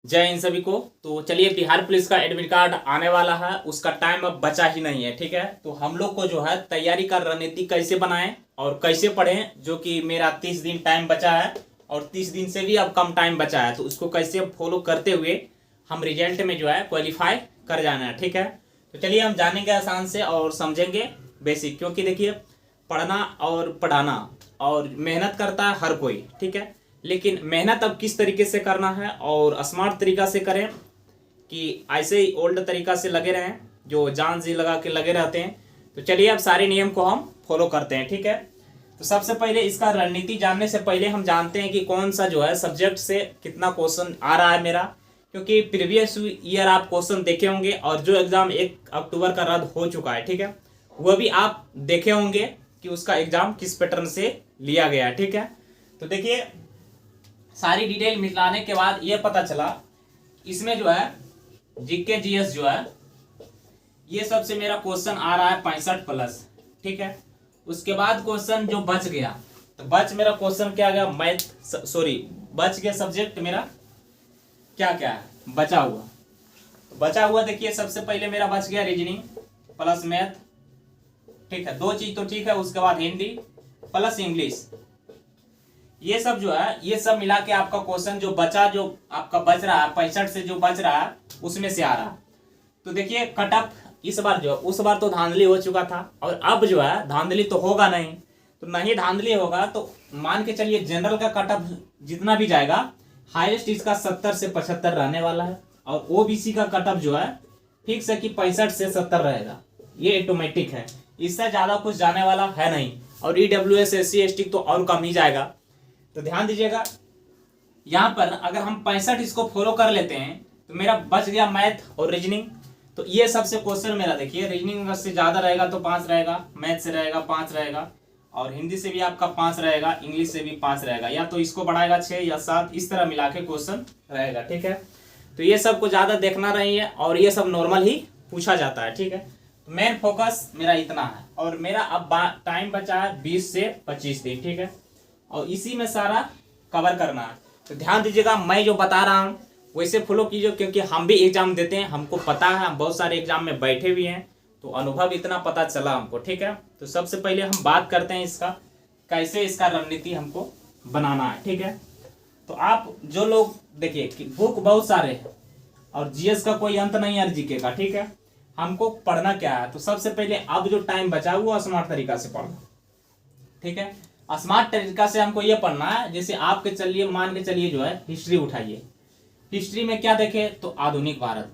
जय हिंद सभी को। तो चलिए, बिहार पुलिस का एडमिट कार्ड आने वाला है, उसका टाइम अब बचा ही नहीं है। ठीक है, तो हम लोग को जो है तैयारी का रणनीति कैसे बनाएं और कैसे पढ़ें, जो कि मेरा 30 दिन टाइम बचा है और 30 दिन से भी अब कम टाइम बचा है, तो उसको कैसे फॉलो करते हुए हम रिजल्ट में जो है क्वालिफाई कर जाना है। ठीक है, तो चलिए हम जानेंगे आसान से और समझेंगे बेसिक, क्योंकि देखिए पढ़ना और पढ़ाना और मेहनत करता है हर कोई। ठीक है, लेकिन मेहनत अब किस तरीके से करना है और स्मार्ट तरीका से करें कि ऐसे ही ओल्ड तरीका से लगे रहें जो जान जी लगा के लगे रहते हैं। तो चलिए अब सारे नियम को हम फॉलो करते हैं। ठीक है, तो सबसे पहले इसका रणनीति जानने से पहले हम जानते हैं कि कौन सा जो है सब्जेक्ट से कितना क्वेश्चन आ रहा है मेरा, क्योंकि प्रीवियस ईयर आप क्वेश्चन देखे होंगे और जो एग्जाम 1 अक्टूबर का रद्द हो चुका है, ठीक है, वह भी आप देखे होंगे कि उसका एग्जाम किस पैटर्न से लिया गया है। ठीक है, तो देखिए सारी डिटेल मिलाने के बाद ये पता चला इसमें जो है जीके जीएस जो है ये सबसे मेरा क्वेश्चन आ रहा है 65+। ठीक है, उसके बाद क्वेश्चन जो बच गया, तो मेरा क्वेश्चन क्या गया, बच गया सब्जेक्ट मेरा क्या क्या है बचा हुआ देखिए सबसे पहले मेरा बच गया रीजनिंग प्लस मैथ। ठीक है, 2 चीज तो ठीक है, उसके बाद हिंदी प्लस इंग्लिश, ये सब जो है ये सब मिला के आपका क्वेश्चन जो आपका बच रहा है 65 से जो बच रहा है उसमें से आ रहा है। तो देखिए कट ऑफ इस बार जो उस बार तो धांधली हो चुका था और अब जो है धांधली तो होगा नहीं, तो नहीं धांधली होगा तो मान के चलिए जनरल का कट ऑफ जितना भी जाएगा हाईएस्ट इसका 70 से 75 रहने वाला है और ओबीसी का कट ऑफ जो है फिक्स है कि 65 से 70 रहेगा, ये ऑटोमेटिक है, इससे ज्यादा कुछ जाने वाला है नहीं। और ईडब्ल्यूएस SC ST तो और कम ही जाएगा। तो ध्यान दीजिएगा यहाँ पर अगर हम 65 इसको फॉलो कर लेते हैं तो मेरा बच गया मैथ और रीजनिंग। तो ये सबसे क्वेश्चन मेरा देखिए रीजनिंग से ज्यादा रहेगा तो 5 रहेगा, मैथ से रहेगा 5 रहेगा और हिंदी से भी आपका 5 रहेगा, इंग्लिश से भी 5 रहेगा, या तो इसको बढ़ाएगा 6 या 7, इस तरह मिला के क्वेश्चन रहेगा। ठीक है, तो ये सब को ज्यादा देखना नहीं है और ये सब नॉर्मल ही पूछा जाता है। ठीक है, तो मेन फोकस मेरा इतना है और मेरा अब टाइम बचा है 20 से 25 दिन। ठीक है, और इसी में सारा कवर करना है। तो ध्यान दीजिएगा मैं जो बता रहा हूँ वैसे फॉलो कीजिए, क्योंकि हम भी एग्जाम देते हैं, हमको पता है, हम बहुत सारे एग्जाम में बैठे भी हैं, तो अनुभव इतना पता चला हमको। ठीक है, तो सबसे पहले हम बात करते हैं इसका कैसे इसका रणनीति हमको बनाना है। ठीक है, तो आप जो लोग देखिए कि बुक बहुत सारे हैं और जीएस का कोई अंत नहीं है, जीके का। ठीक है, हमको पढ़ना क्या है, तो सबसे पहले अब जो टाइम बचा हुआ स्मार्ट तरीका से पढ़ना। ठीक है, स्मार्ट तरीका से हमको ये पढ़ना है, जैसे आपके चलिए मान के चलिए जो है हिस्ट्री उठाइए, हिस्ट्री में क्या देखे तो आधुनिक भारत,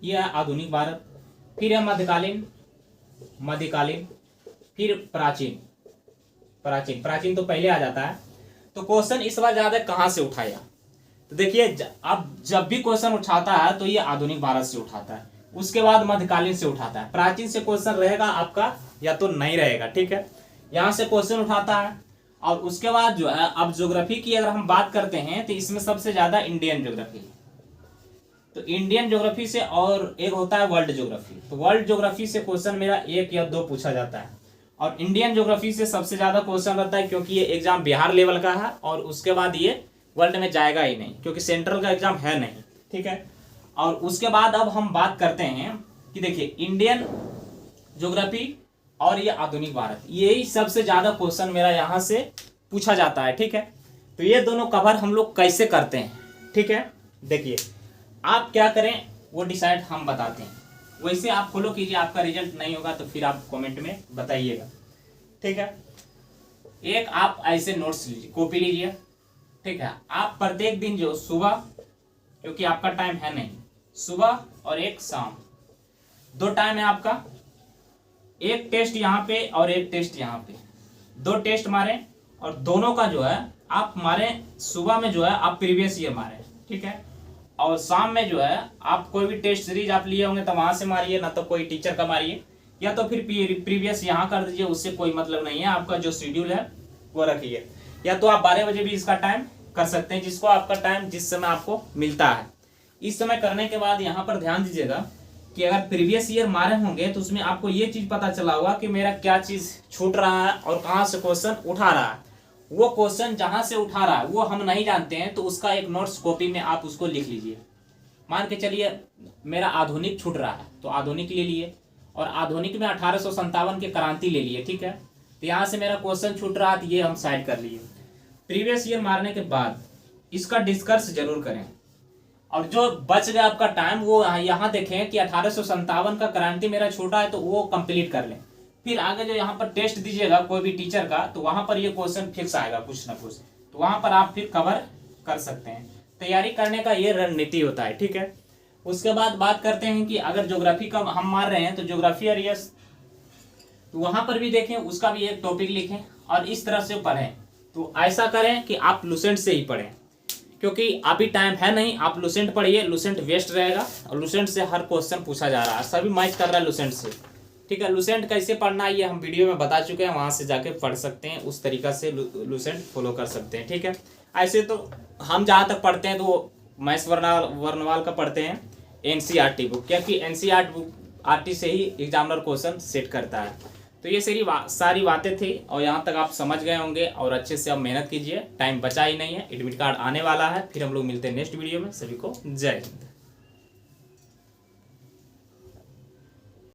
ये है आधुनिक भारत, फिर है मध्यकालीन, फिर प्राचीन तो पहले आ जाता है। तो क्वेश्चन इस बार ज्यादा कहां से उठाया, तो देखिए अब जब भी क्वेश्चन उठाता है तो ये आधुनिक भारत से उठाता है, उसके बाद मध्यकालीन से उठाता है, प्राचीन से क्वेश्चन रहेगा आपका या तो नहीं रहेगा। ठीक है, यहां से क्वेश्चन उठाता है और उसके बाद जो है अब ज्योग्राफी की अगर हम बात करते हैं तो इसमें सबसे ज्यादा इंडियन ज्योग्राफी, तो इंडियन ज्योग्राफी से और एक होता है वर्ल्ड ज्योग्राफी, तो वर्ल्ड ज्योग्राफी से क्वेश्चन मेरा 1 या 2 पूछा जाता है और इंडियन ज्योग्राफी से सबसे ज्यादा क्वेश्चन रहता है, क्योंकि ये एग्जाम बिहार लेवल का है और उसके बाद ये वर्ल्ड में जाएगा ही नहीं, क्योंकि सेंट्रल का एग्जाम है नहीं। ठीक है, और उसके बाद अब हम बात करते हैं कि देखिए इंडियन ज्योग्राफी और ये आधुनिक भारत, यही सबसे ज्यादा क्वेश्चन मेरा यहाँ से पूछा जाता है। ठीक है, तो ये दोनों कवर हम लोग कैसे करते हैं। ठीक है, देखिए आप क्या करें वो डिसाइड हम बताते हैं, वैसे आप फॉलो कीजिए, आपका रिजल्ट नहीं होगा तो फिर आप कमेंट में बताइएगा। ठीक है, एक आप ऐसे नोट्स लीजिए, कॉपी लीजिए। ठीक है, आप प्रत्येक दिन जो सुबह, क्योंकि आपका टाइम है नहीं, सुबह और एक शाम 2 टाइम है आपका, एक टेस्ट यहाँ पे और एक टेस्ट यहाँ पे, 2 टेस्ट मारे और दोनों का जो है आप मारे, सुबह में जो है आप प्रीवियस ईयर मारे। ठीक है, और शाम में जो है आप कोई भी टेस्ट सीरीज आप लिए होंगे तो वहां से मारिए, ना तो कोई टीचर का मारिए, या तो फिर प्रीवियस यहाँ कर दीजिए, उससे कोई मतलब नहीं है, आपका जो शेड्यूल है वो रखिए, या तो आप 12 बजे भी इसका टाइम कर सकते हैं, जिसको आपका टाइम जिस समय आपको मिलता है। इस समय करने के बाद यहाँ पर ध्यान दीजिएगा कि अगर प्रीवियस ईयर मारे होंगे तो उसमें आपको ये चीज पता चला होगा कि मेरा क्या चीज छूट रहा है और कहाँ से क्वेश्चन उठा रहा है, वो क्वेश्चन जहां से उठा रहा है वो हम नहीं जानते हैं, तो उसका एक नोट्स कॉपी में आप उसको लिख लीजिए। मान के चलिए मेरा आधुनिक छूट रहा है तो आधुनिक ले लिए, और आधुनिक में 1857 के क्रांति ले लिए, ठीक है। तो यहाँ से मेरा क्वेश्चन छूट रहा है तो ये हम साइड कर लिए। प्रीवियस ईयर मारने के बाद इसका डिस्कस जरूर करें, और जो बच गया आपका टाइम वो यहाँ देखें कि 1857 का क्रांति मेरा छोटा है तो वो कंप्लीट कर लें। फिर आगे जो यहाँ पर टेस्ट दीजिएगा कोई भी टीचर का, तो वहां पर ये क्वेश्चन फिक्स आएगा कुछ ना कुछ, तो वहां पर आप फिर कवर कर सकते हैं। तैयारी करने का ये रणनीति होता है, ठीक है। उसके बाद बात करते हैं कि अगर ज्योग्राफी का हम मार रहे हैं तो ज्योग्राफी एरियस, तो वहां पर भी देखें, उसका भी एक टॉपिक लिखें और इस तरह से पढ़ें। तो ऐसा करें कि आप लुसेंट से ही पढ़ें, क्योंकि अभी टाइम है नहीं, आप लुसेंट पढ़िए, लुसेंट वेस्ट रहेगा, और लुसेंट से हर क्वेश्चन पूछा जा रहा है, सभी मैच कर रहा है लुसेंट से, ठीक है। लुसेंट कैसे पढ़ना है ये हम वीडियो में बता चुके हैं, वहां से जाके पढ़ सकते हैं, उस तरीका से लुसेंट फॉलो कर सकते हैं, ठीक है। ऐसे तो हम जहाँ तक पढ़ते हैं तो मैथ्स वर्णवाल का पढ़ते हैं, एनसीईआरटी बुक, क्योंकि एनसीईआरटी से ही एग्जामिनर क्वेश्चन सेट करता है। तो ये सारी बातें थी, और यहाँ तक आप समझ गए होंगे, और अच्छे से आप मेहनत कीजिए, टाइम बचा ही नहीं है, एडमिट कार्ड आने वाला है। फिर हम लोग मिलते हैं नेक्स्ट वीडियो में, सभी को जय हिंद।